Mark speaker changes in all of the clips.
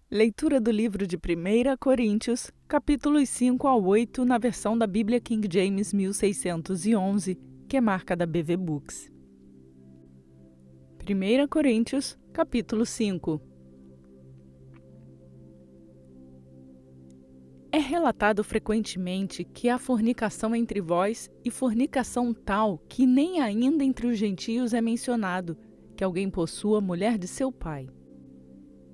Speaker 1: Leitura do livro de 1 Coríntios, capítulos 5 ao 8, na versão da Bíblia King James 1611, que é marca da BV Books. 1 Coríntios, capítulo 5. É relatado frequentemente que há fornicação entre vós e fornicação tal que nem ainda entre os gentios é mencionado, que alguém possua mulher de seu pai.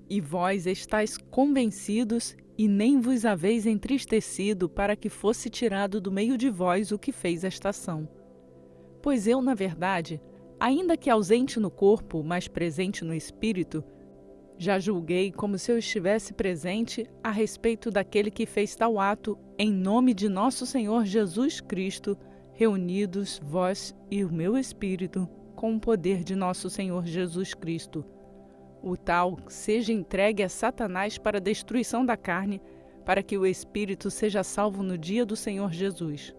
Speaker 1: E vós estáis convencidos e nem vos haveis entristecido para que fosse tirado do meio de vós o que fez esta ação. Pois eu, na verdade, ainda que ausente no corpo, mas presente no espírito, já julguei como se eu estivesse presente a respeito daquele que fez tal ato em nome de nosso Senhor Jesus Cristo, reunidos vós e o meu espírito com o poder de nosso Senhor Jesus Cristo. O tal seja entregue a Satanás para a destruição da carne, para que o espírito seja salvo no dia do Senhor Jesus.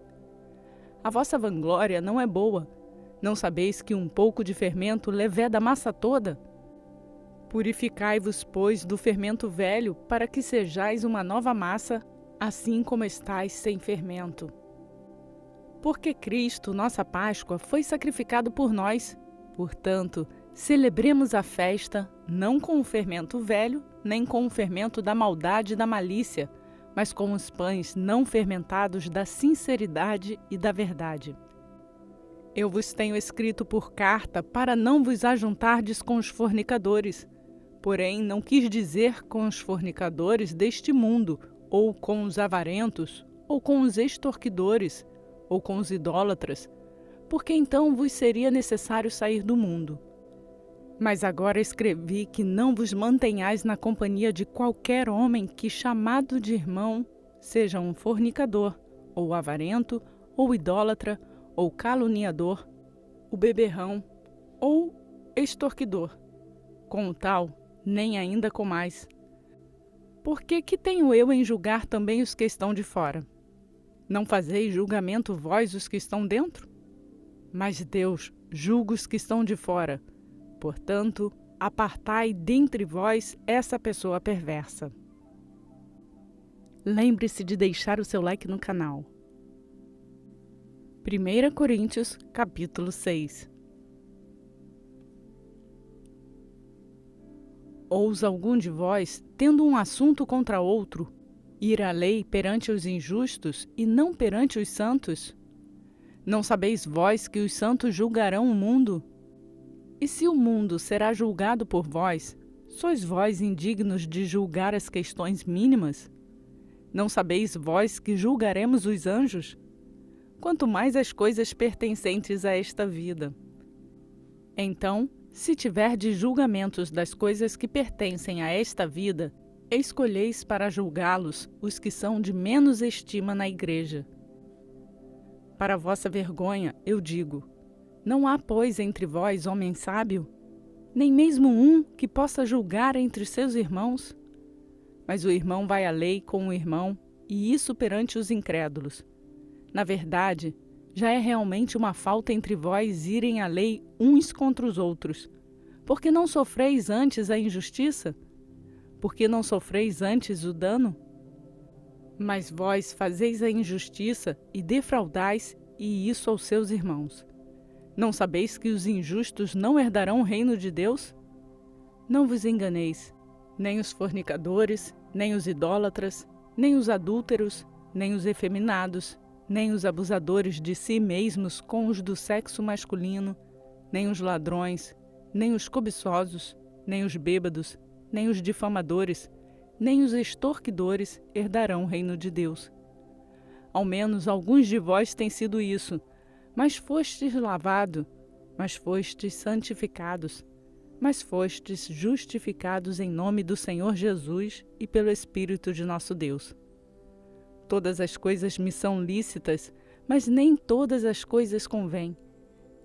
Speaker 1: A vossa vanglória não é boa. Não sabeis que um pouco de fermento leveda a massa toda? Purificai-vos, pois, do fermento velho, para que sejais uma nova massa, assim como estáis sem fermento. Porque Cristo, nossa Páscoa, foi sacrificado por nós. Portanto, celebremos a festa, não com o fermento velho, nem com o fermento da maldade e da malícia, mas com os pães não fermentados da sinceridade e da verdade. Eu vos tenho escrito por carta para não vos ajuntardes com os fornicadores. Porém, não quis dizer com os fornicadores deste mundo, ou com os avarentos, ou com os extorquidores, ou com os idólatras, porque então vos seria necessário sair do mundo. Mas agora escrevi que não vos mantenhais na companhia de qualquer homem que, chamado de irmão, seja um fornicador, ou avarento, ou idólatra, ou caluniador, o beberrão, ou extorquidor. Com o tal, nem ainda comais. Porque que tenho eu em julgar também os que estão de fora? Não fazeis julgamento vós os que estão dentro? Mas Deus julga os que estão de fora. Portanto, apartai dentre vós essa pessoa perversa. Lembre-se de deixar o seu like no canal. 1 Coríntios, capítulo 6. Ousa algum de vós, tendo um assunto contra outro, ir à lei perante os injustos e não perante os santos? Não sabeis vós que os santos julgarão o mundo? E se o mundo será julgado por vós, sois vós indignos de julgar as questões mínimas? Não sabeis vós que julgaremos os anjos? Quanto mais as coisas pertencentes a esta vida. Então, se tiverdes julgamentos das coisas que pertencem a esta vida, escolheis para julgá-los os que são de menos estima na igreja. Para vossa vergonha, eu digo, não há, pois, entre vós homem sábio, nem mesmo um que possa julgar entre seus irmãos? Mas o irmão vai à lei com o irmão, e isso perante os incrédulos. Na verdade, já é realmente uma falta entre vós irem à lei uns contra os outros. Porque não sofreis antes a injustiça? Porque não sofreis antes o dano? Mas vós fazeis a injustiça e defraudais, e isso aos seus irmãos. Não sabeis que os injustos não herdarão o reino de Deus? Não vos enganeis, nem os fornicadores, nem os idólatras, nem os adúlteros, nem os efeminados, nem os abusadores de si mesmos com os do sexo masculino, nem os ladrões, nem os cobiçosos, nem os bêbados, nem os difamadores, nem os extorquidores herdarão o reino de Deus. Ao menos alguns de vós têm sido isso, mas fostes lavados, mas fostes santificados, mas fostes justificados em nome do Senhor Jesus e pelo Espírito de nosso Deus. Todas as coisas me são lícitas, mas nem todas as coisas convêm.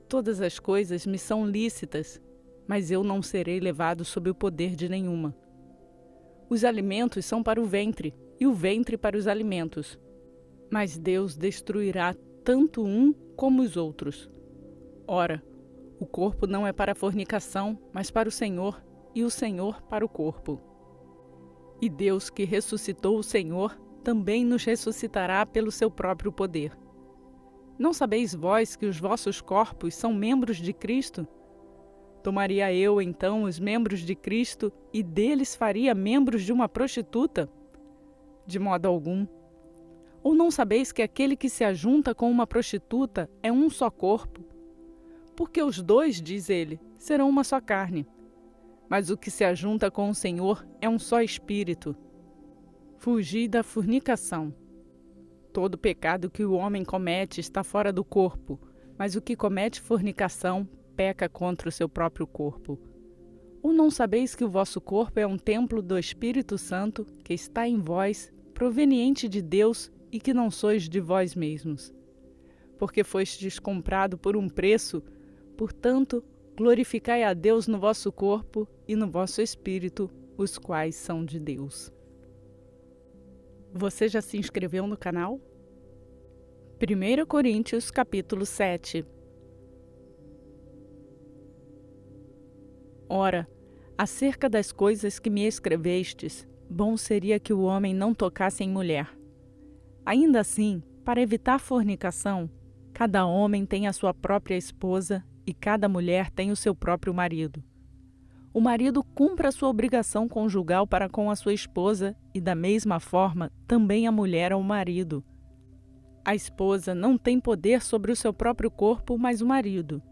Speaker 1: Todas as coisas me são lícitas, mas eu não serei levado sob o poder de nenhuma. Os alimentos são para o ventre, e o ventre para os alimentos. Mas Deus destruirá tanto um como os outros. Ora, o corpo não é para a fornicação, mas para o Senhor, e o Senhor para o corpo. E Deus, que ressuscitou o Senhor, também nos ressuscitará pelo seu próprio poder. Não sabeis vós que os vossos corpos são membros de Cristo? Tomaria eu, então, os membros de Cristo e deles faria membros de uma prostituta? De modo algum. Ou não sabeis que aquele que se ajunta com uma prostituta é um só corpo? Porque os dois, diz ele, serão uma só carne. Mas o que se ajunta com o Senhor é um só espírito. Fugi da fornicação. Todo pecado que o homem comete está fora do corpo, mas o que comete fornicação peca contra o seu próprio corpo. Ou não sabeis que o vosso corpo é um templo do Espírito Santo que está em vós, proveniente de Deus, e que não sois de vós mesmos? Porque fostes comprado por um preço, portanto, glorificai a Deus no vosso corpo e no vosso espírito, os quais são de Deus. Você já se inscreveu no canal? 1 Coríntios, capítulo 7. Ora, acerca das coisas que me escrevestes, bom seria que o homem não tocasse em mulher. Ainda assim, para evitar fornicação, cada homem tem a sua própria esposa e cada mulher tem o seu próprio marido. O marido cumpre a sua obrigação conjugal para com a sua esposa e, da mesma forma, também a mulher ao marido. A esposa não tem poder sobre o seu próprio corpo, mas o marido.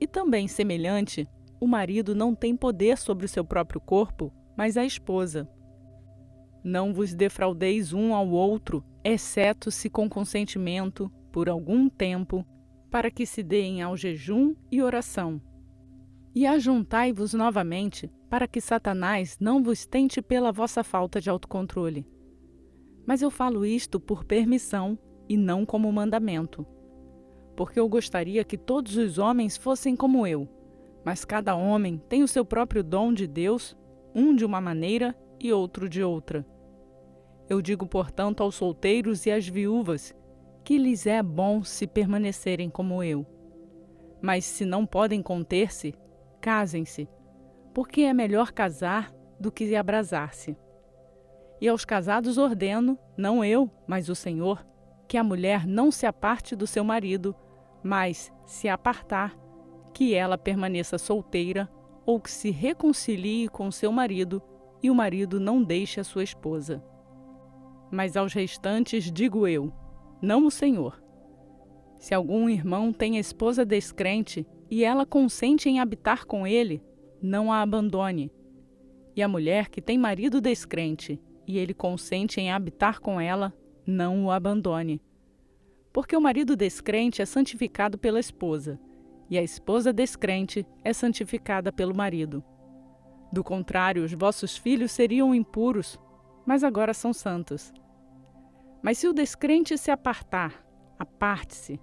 Speaker 1: E também, semelhante, o marido não tem poder sobre o seu próprio corpo, mas a esposa. Não vos defraudeis um ao outro, exceto se com consentimento, por algum tempo, para que se deem ao jejum e oração. E ajuntai-vos novamente, para que Satanás não vos tente pela vossa falta de autocontrole. Mas eu falo isto por permissão e não como mandamento. Porque eu gostaria que todos os homens fossem como eu, mas cada homem tem o seu próprio dom de Deus, um de uma maneira e outro de outra. Eu digo, portanto, aos solteiros e às viúvas, que lhes é bom se permanecerem como eu. Mas se não podem conter-se, casem-se, porque é melhor casar do que abrasar-se. E aos casados ordeno, não eu, mas o Senhor, que a mulher não se aparte do seu marido, mas, se apartar, que ela permaneça solteira ou que se reconcilie com seu marido e o marido não deixe a sua esposa. Mas aos restantes digo eu, não o Senhor. Se algum irmão tem esposa descrente e ela consente em habitar com ele, não a abandone. E a mulher que tem marido descrente e ele consente em habitar com ela, não o abandone. Porque o marido descrente é santificado pela esposa, e a esposa descrente é santificada pelo marido. Do contrário, os vossos filhos seriam impuros, mas agora são santos. Mas se o descrente se apartar, aparte-se.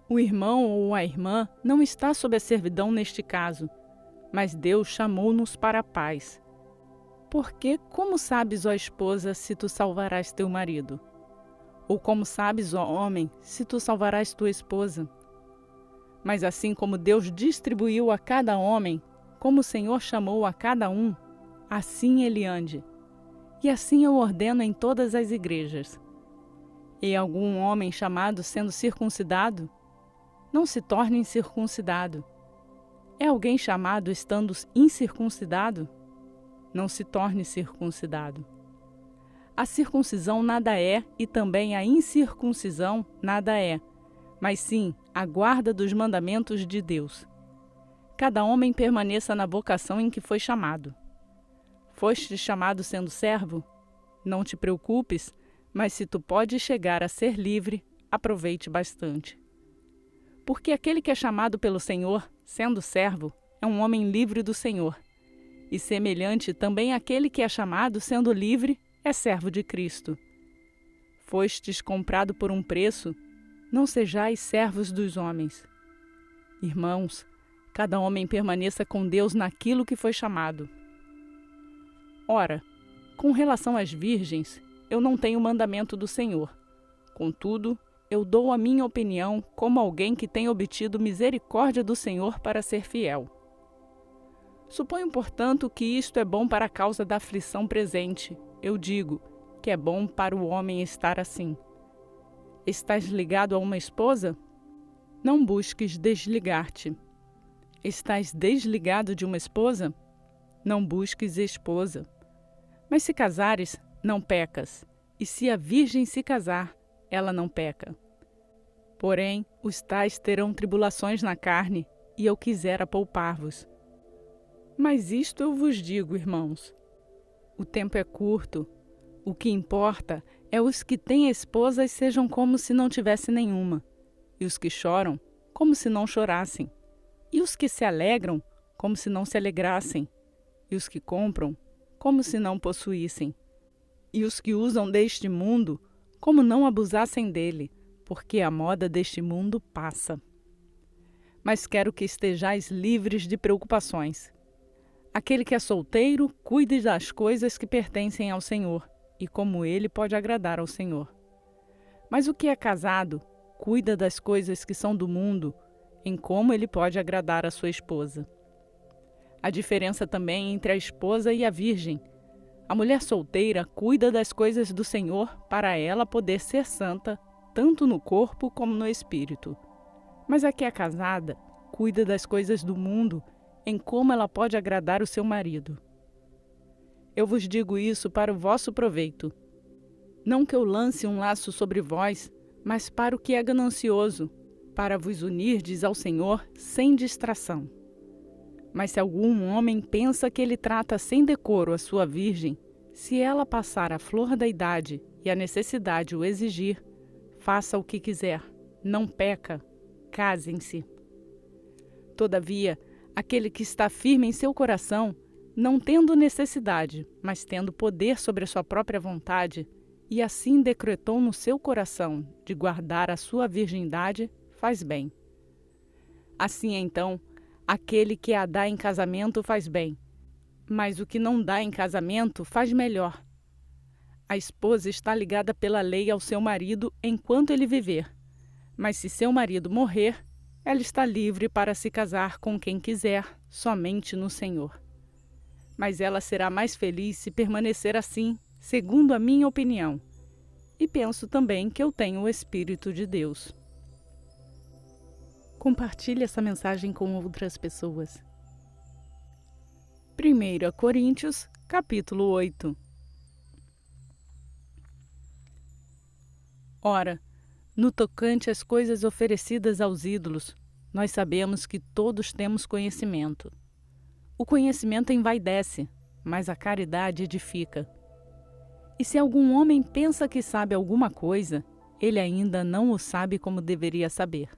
Speaker 1: O irmão ou a irmã não está sob a servidão neste caso, mas Deus chamou-nos para a paz. Porque como sabes, ó esposa, se tu salvarás teu marido? Ou como sabes, ó homem, se tu salvarás tua esposa? Mas assim como Deus distribuiu a cada homem, como o Senhor chamou a cada um, assim ele ande. E assim eu ordeno em todas as igrejas. E algum homem chamado sendo circuncidado, não se torne incircuncidado. É alguém chamado estando incircuncidado? Não se torne circuncidado. A circuncisão nada é e também a incircuncisão nada é, mas sim a guarda dos mandamentos de Deus. Cada homem permaneça na vocação em que foi chamado. Foste chamado sendo servo? Não te preocupes, mas se tu podes chegar a ser livre, aproveite bastante. Porque aquele que é chamado pelo Senhor, sendo servo, é um homem livre do Senhor. E semelhante também aquele que é chamado, sendo livre, é servo de Cristo. Fostes comprado por um preço, não sejais servos dos homens. Irmãos, cada homem permaneça com Deus naquilo que foi chamado. Ora, com relação às virgens, eu não tenho mandamento do Senhor. Contudo, eu dou a minha opinião como alguém que tem obtido misericórdia do Senhor para ser fiel. Suponho, portanto, que isto é bom para a causa da aflição presente, eu digo que é bom para o homem estar assim. Estás ligado a uma esposa? Não busques desligar-te. Estás desligado de uma esposa? Não busques esposa. Mas se casares, não pecas, e se a virgem se casar, ela não peca. Porém, os tais terão tribulações na carne, e eu quisera poupar-vos. Mas isto eu vos digo, irmãos: o tempo é curto. O que importa é os que têm esposas sejam como se não tivessem nenhuma, e os que choram, como se não chorassem, e os que se alegram, como se não se alegrassem, e os que compram, como se não possuíssem, e os que usam deste mundo, como não abusassem dele, porque a moda deste mundo passa. Mas quero que estejais livres de preocupações. Aquele que é solteiro, cuide das coisas que pertencem ao Senhor, e como ele pode agradar ao Senhor. Mas o que é casado, cuida das coisas que são do mundo, em como ele pode agradar a sua esposa. A diferença também entre a esposa e a virgem. A mulher solteira cuida das coisas do Senhor para ela poder ser santa, tanto no corpo como no espírito. Mas a que é casada cuida das coisas do mundo, em como ela pode agradar o seu marido. Eu vos digo isso para o vosso proveito. Não que eu lance um laço sobre vós, mas para o que é ganancioso, para vos unirdes ao Senhor sem distração. Mas se algum homem pensa que ele trata sem decoro a sua virgem, se ela passar a flor da idade e a necessidade o exigir, faça o que quiser, não peca, casem-se. Todavia, aquele que está firme em seu coração, não tendo necessidade, mas tendo poder sobre a sua própria vontade, e assim decretou no seu coração de guardar a sua virgindade, faz bem. Assim então, aquele que a dá em casamento faz bem, mas o que não dá em casamento faz melhor. A esposa está ligada pela lei ao seu marido enquanto ele viver, mas se seu marido morrer, ela está livre para se casar com quem quiser, somente no Senhor. Mas ela será mais feliz se permanecer assim, segundo a minha opinião. E penso também que eu tenho o Espírito de Deus. Compartilhe essa mensagem com outras pessoas. 1 Coríntios, capítulo 8. Ora, no tocante às coisas oferecidas aos ídolos, nós sabemos que todos temos conhecimento. O conhecimento envaidece, mas a caridade edifica. E se algum homem pensa que sabe alguma coisa, ele ainda não o sabe como deveria saber.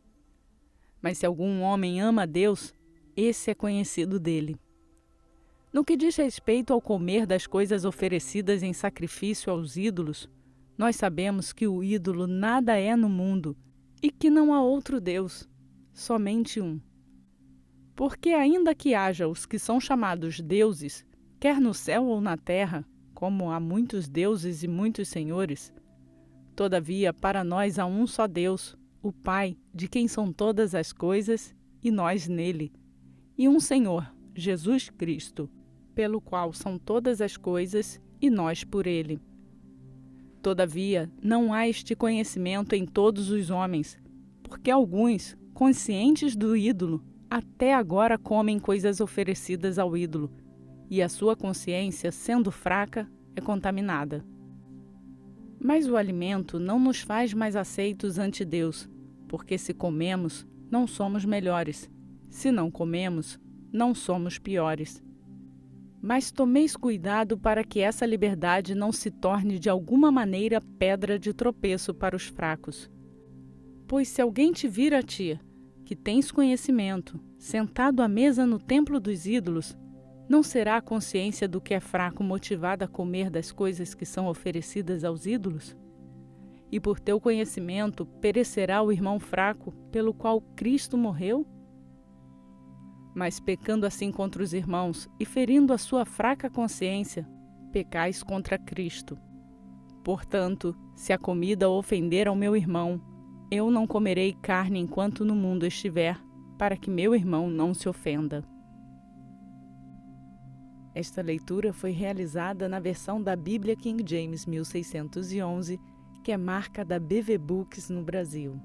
Speaker 1: Mas se algum homem ama a Deus, esse é conhecido dele. No que diz respeito ao comer das coisas oferecidas em sacrifício aos ídolos, nós sabemos que o ídolo nada é no mundo e que não há outro Deus, somente um. Porque ainda que haja os que são chamados deuses, quer no céu ou na terra, como há muitos deuses e muitos senhores, todavia para nós há um só Deus, o Pai, de quem são todas as coisas, e nós nele, e um Senhor, Jesus Cristo, pelo qual são todas as coisas, e nós por ele. Todavia, não há este conhecimento em todos os homens, porque alguns, conscientes do ídolo, até agora comem coisas oferecidas ao ídolo, e a sua consciência, sendo fraca, é contaminada. Mas o alimento não nos faz mais aceitos ante Deus, porque se comemos, não somos melhores. Se não comemos, não somos piores. Mas tomeis cuidado para que essa liberdade não se torne de alguma maneira pedra de tropeço para os fracos. Pois se alguém te vir a ti, que tens conhecimento, sentado à mesa no templo dos ídolos, não será a consciência do que é fraco motivada a comer das coisas que são oferecidas aos ídolos? E por teu conhecimento perecerá o irmão fraco, pelo qual Cristo morreu? Mas pecando assim contra os irmãos e ferindo a sua fraca consciência, pecais contra Cristo. Portanto, se a comida ofender ao meu irmão, eu não comerei carne enquanto no mundo estiver, para que meu irmão não se ofenda. Esta leitura foi realizada na versão da Bíblia King James 1611, que é marca da BV Books no Brasil.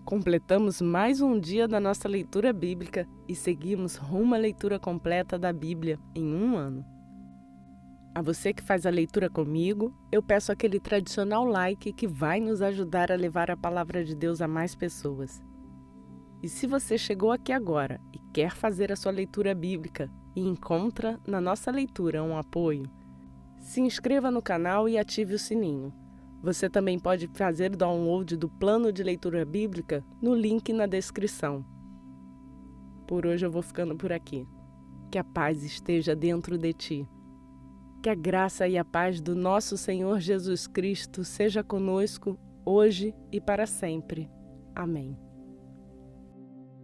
Speaker 1: Completamos mais um dia da nossa leitura bíblica e seguimos rumo à leitura completa da Bíblia em um ano. A você que faz a leitura comigo, eu peço aquele tradicional like que vai nos ajudar a levar a palavra de Deus a mais pessoas. E se você chegou aqui agora e quer fazer a sua leitura bíblica e encontra na nossa leitura um apoio, se inscreva no canal e ative o sininho. Você também pode fazer download do plano de leitura bíblica no link na descrição. Por hoje eu vou ficando por aqui. Que a paz esteja dentro de ti. Que a graça e a paz do nosso Senhor Jesus Cristo seja conosco hoje e para sempre. Amém.